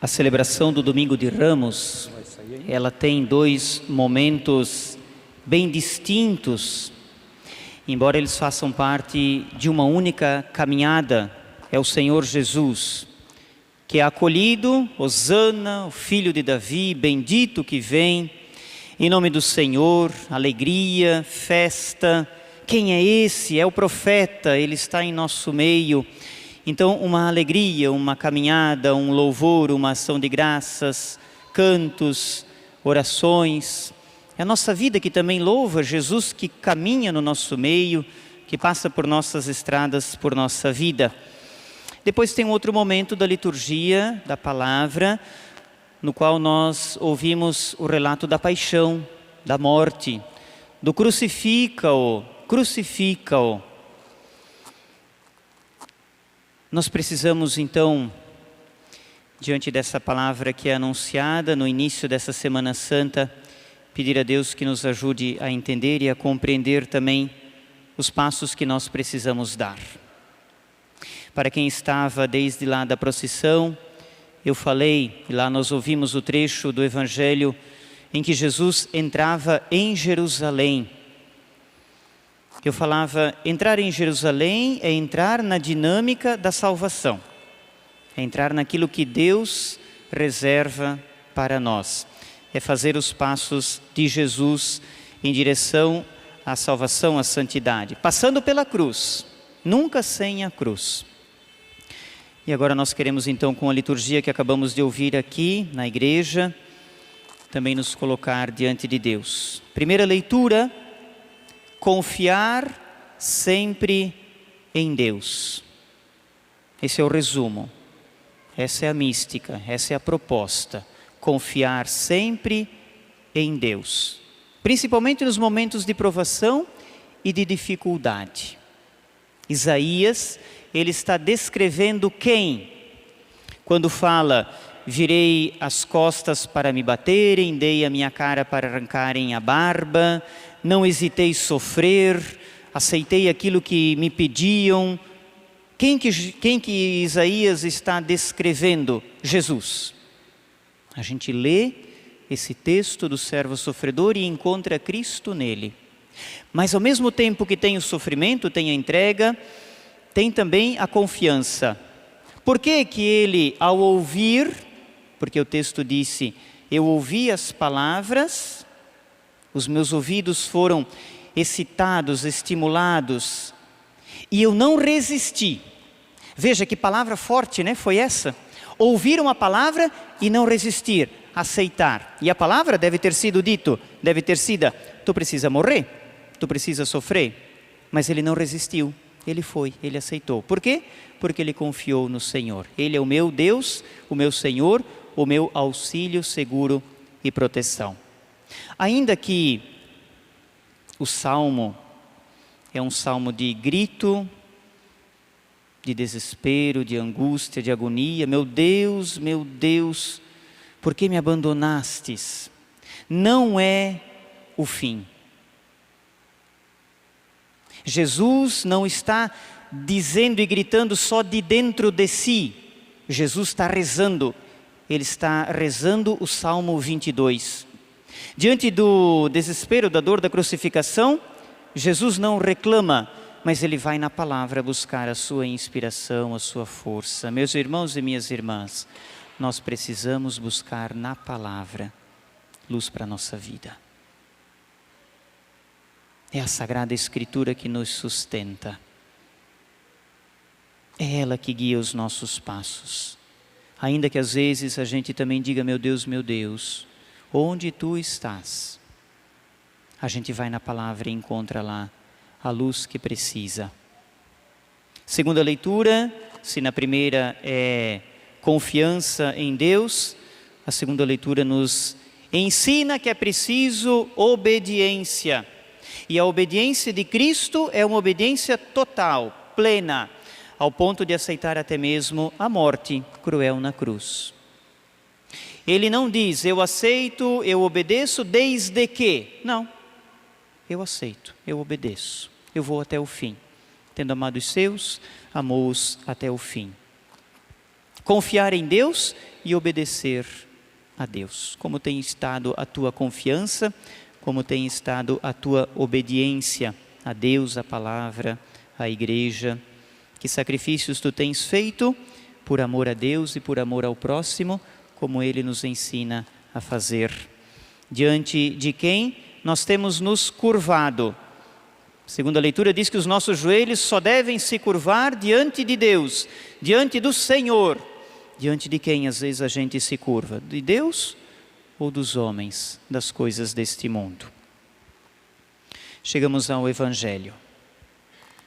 A celebração do Domingo de Ramos, ela tem dois momentos bem distintos, embora eles façam parte de uma única caminhada. É o Senhor Jesus, que é acolhido, Hosana, o Filho de Davi, bendito que vem, em nome do Senhor, alegria, festa. Quem é esse? É o profeta, ele está em nosso meio. Então, uma alegria, uma caminhada, um louvor, uma ação de graças, cantos, orações. É a nossa vida que também louva Jesus, que caminha no nosso meio, que passa por nossas estradas, por nossa vida. Depois tem um outro momento da liturgia, da palavra, no qual nós ouvimos o relato da paixão, da morte, do crucifica-o, crucifica-o. Nós precisamos então, diante dessa palavra que é anunciada no início dessa Semana Santa, pedir a Deus que nos ajude a entender e a compreender também os passos que nós precisamos dar. Para quem estava desde lá da procissão, eu falei, e lá nós ouvimos o trecho do Evangelho em que Jesus entrava em Jerusalém. Eu falava, entrar em Jerusalém é entrar na dinâmica da salvação, é entrar naquilo que Deus reserva para nós, é fazer os passos de Jesus em direção à salvação, à santidade, passando pela cruz, nunca sem a cruz. E agora nós queremos então, com a liturgia que acabamos de ouvir aqui na igreja, também nos colocar diante de Deus. Primeira leitura: confiar sempre em Deus. Esse é o resumo, essa é a mística, essa é a proposta. Confiar sempre em Deus, principalmente nos momentos de provação e de dificuldade. Isaías, ele está descrevendo quem? Quando fala, virei as costas para me baterem, dei a minha cara para arrancarem a barba, não hesitei sofrer, aceitei aquilo que me pediam. Quem que Isaías está descrevendo? Jesus. A gente lê esse texto do servo sofredor e encontra Cristo nele. Mas ao mesmo tempo que tem o sofrimento, tem a entrega, tem também a confiança. Por que que ele, ao ouvir, porque o texto disse, eu ouvi as palavras, os meus ouvidos foram excitados, estimulados, e eu não resisti. Veja que palavra forte, né? Foi essa. Ouvir uma palavra e não resistir, aceitar. E a palavra deve ter sido dito, deve ter sido, tu precisa morrer, tu precisa sofrer. Mas ele não resistiu, ele foi, ele aceitou. Por quê? Porque ele confiou no Senhor. Ele é o meu Deus, o meu Senhor, o meu auxílio, seguro e proteção. Ainda que o salmo é um salmo de grito, de desespero, de angústia, de agonia. Meu Deus, por que me abandonastes? Não é o fim. Jesus não está dizendo e gritando só de dentro de si. Jesus está rezando. Ele está rezando o Salmo 22. Diante do desespero, da dor da crucificação, Jesus não reclama, mas ele vai na palavra buscar a sua inspiração, a sua força. Meus irmãos e minhas irmãs, nós precisamos buscar na palavra luz para a nossa vida. É a Sagrada Escritura que nos sustenta. É ela que guia os nossos passos. Ainda que às vezes a gente também diga, meu Deus, onde tu estás? A gente vai na palavra e encontra lá a luz que precisa. Segunda leitura, se na primeira é confiança em Deus, a segunda leitura nos ensina que é preciso obediência. E a obediência de Cristo é uma obediência total, plena, ao ponto de aceitar até mesmo a morte cruel na cruz. Ele não diz, eu aceito, eu obedeço desde que. Não, eu aceito, eu obedeço, eu vou até o fim. Tendo amado os seus, amou-os até o fim. Confiar em Deus e obedecer a Deus. Como tem estado a tua confiança, como tem estado a tua obediência a Deus, a palavra, a igreja. Que sacrifícios tu tens feito por amor a Deus e por amor ao próximo, como Ele nos ensina a fazer. Diante de quem nós temos nos curvado. Segundo a leitura diz que os nossos joelhos só devem se curvar diante de Deus, diante do Senhor. Diante de quem às vezes a gente se curva? De Deus ou dos homens, das coisas deste mundo? Chegamos ao Evangelho.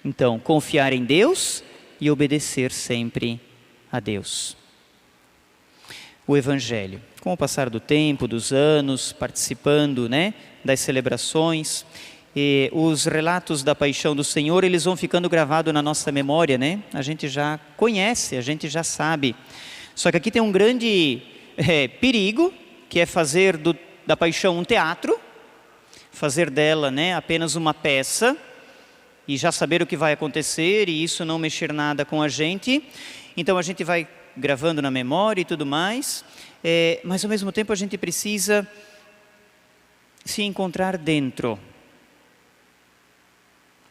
Então, confiar em Deus e obedecer sempre a Deus. O Evangelho. Com o passar do tempo, dos anos, participando, das celebrações, e os relatos da paixão do Senhor, eles vão ficando gravados na nossa memória, A gente já conhece, a gente já sabe. Só que aqui tem um grande perigo, que é fazer da paixão um teatro, fazer dela apenas uma peça, e já saber o que vai acontecer, e isso não mexer nada com a gente. Então a gente vai gravando na memória e tudo mais, mas ao mesmo tempo a gente precisa se encontrar dentro.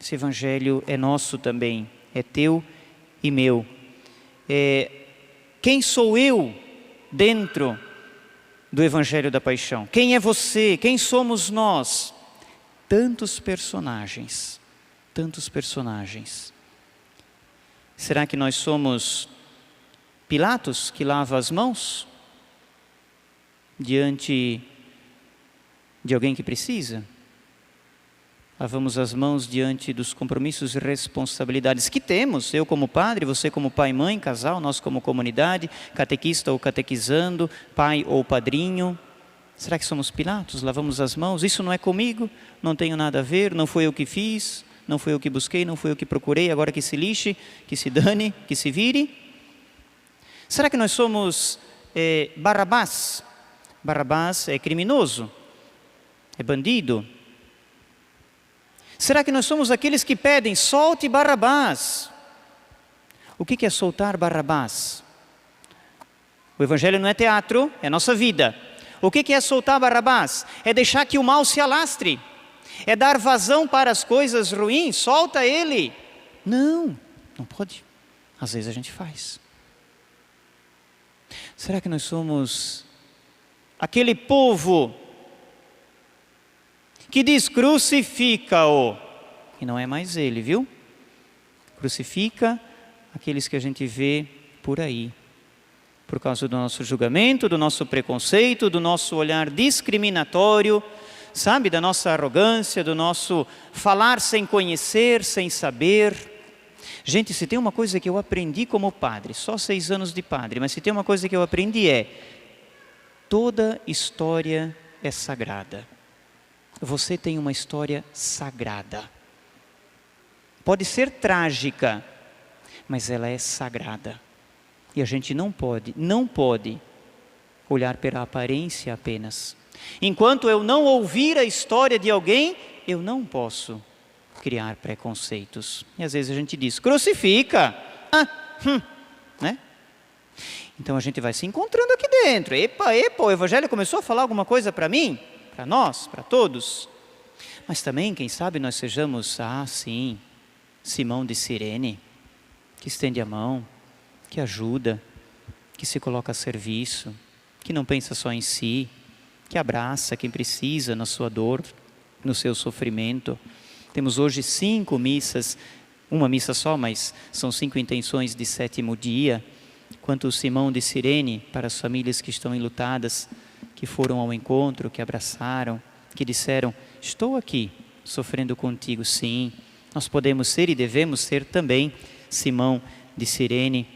Esse Evangelho é nosso também, é teu e meu. Quem sou eu dentro do Evangelho da Paixão? Quem é você? Quem somos nós? Tantos personagens. Será que nós somos Pilatos, que lava as mãos diante de alguém que precisa? Lavamos as mãos diante dos compromissos e responsabilidades que temos, eu como padre, você como pai e mãe, casal, nós como comunidade, catequista ou catequizando, pai ou padrinho. Será que somos Pilatos? Lavamos as mãos? Isso não é comigo, não tenho nada a ver, não foi eu que fiz, não foi eu que busquei, não foi eu que procurei, agora que se lixe, que se dane, que se vire. Será que nós somos Barrabás? Barrabás é criminoso, é bandido. Será que nós somos aqueles que pedem, solte Barrabás? O que é soltar Barrabás? O Evangelho não é teatro, é nossa vida. O que é soltar Barrabás? É deixar que o mal se alastre. É dar vazão para as coisas ruins, solta ele. Não pode. Às vezes a gente faz. Será que nós somos aquele povo que diz crucifica-o? E não é mais ele, viu? Crucifica aqueles que a gente vê por aí. Por causa do nosso julgamento, do nosso preconceito, do nosso olhar discriminatório, sabe? Da nossa arrogância, do nosso falar sem conhecer, sem saber. Gente, se tem uma coisa que eu aprendi como padre, só 6 anos de padre, mas se tem uma coisa que eu aprendi toda história é sagrada. Você tem uma história sagrada. Pode ser trágica, mas ela é sagrada. E a gente não pode olhar pela aparência apenas. Enquanto eu não ouvir a história de alguém, eu não posso criar preconceitos. E às vezes a gente diz, crucifica. Então a gente vai se encontrando aqui dentro. Epa, o Evangelho começou a falar alguma coisa para mim, para nós, para todos. Mas também, quem sabe, nós sejamos, sim, Simão de Cirene, que estende a mão, que ajuda, que se coloca a serviço, que não pensa só em si, que abraça quem precisa na sua dor, no seu sofrimento. Temos hoje 5 missas, uma missa só, mas são 5 intenções de 7º dia. Quanto o Simão de Cirene, para as famílias que estão enlutadas, que foram ao encontro, que abraçaram, que disseram, estou aqui, sofrendo contigo. Sim, nós podemos ser e devemos ser também Simão de Cirene.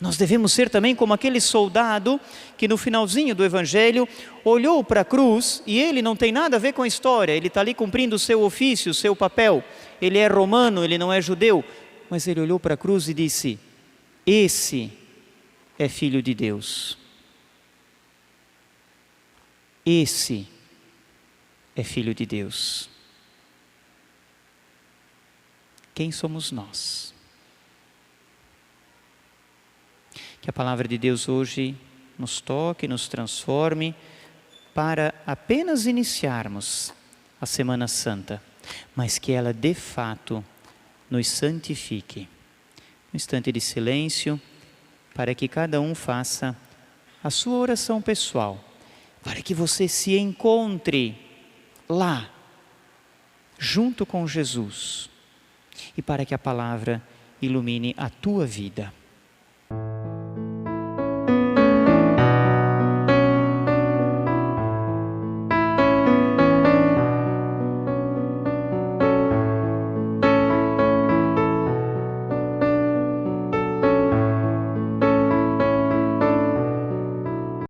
Nós devemos ser também como aquele soldado que no finalzinho do Evangelho olhou para a cruz e ele não tem nada a ver com a história, ele está ali cumprindo o seu ofício, o seu papel. Ele é romano, ele não é judeu, mas ele olhou para a cruz e disse, esse é Filho de Deus. Esse é Filho de Deus. Quem somos nós? Que a palavra de Deus hoje nos toque, nos transforme, para apenas iniciarmos a Semana Santa, mas que ela de fato nos santifique. Um instante de silêncio para que cada um faça a sua oração pessoal, para que você se encontre lá, junto com Jesus, e para que a palavra ilumine a tua vida.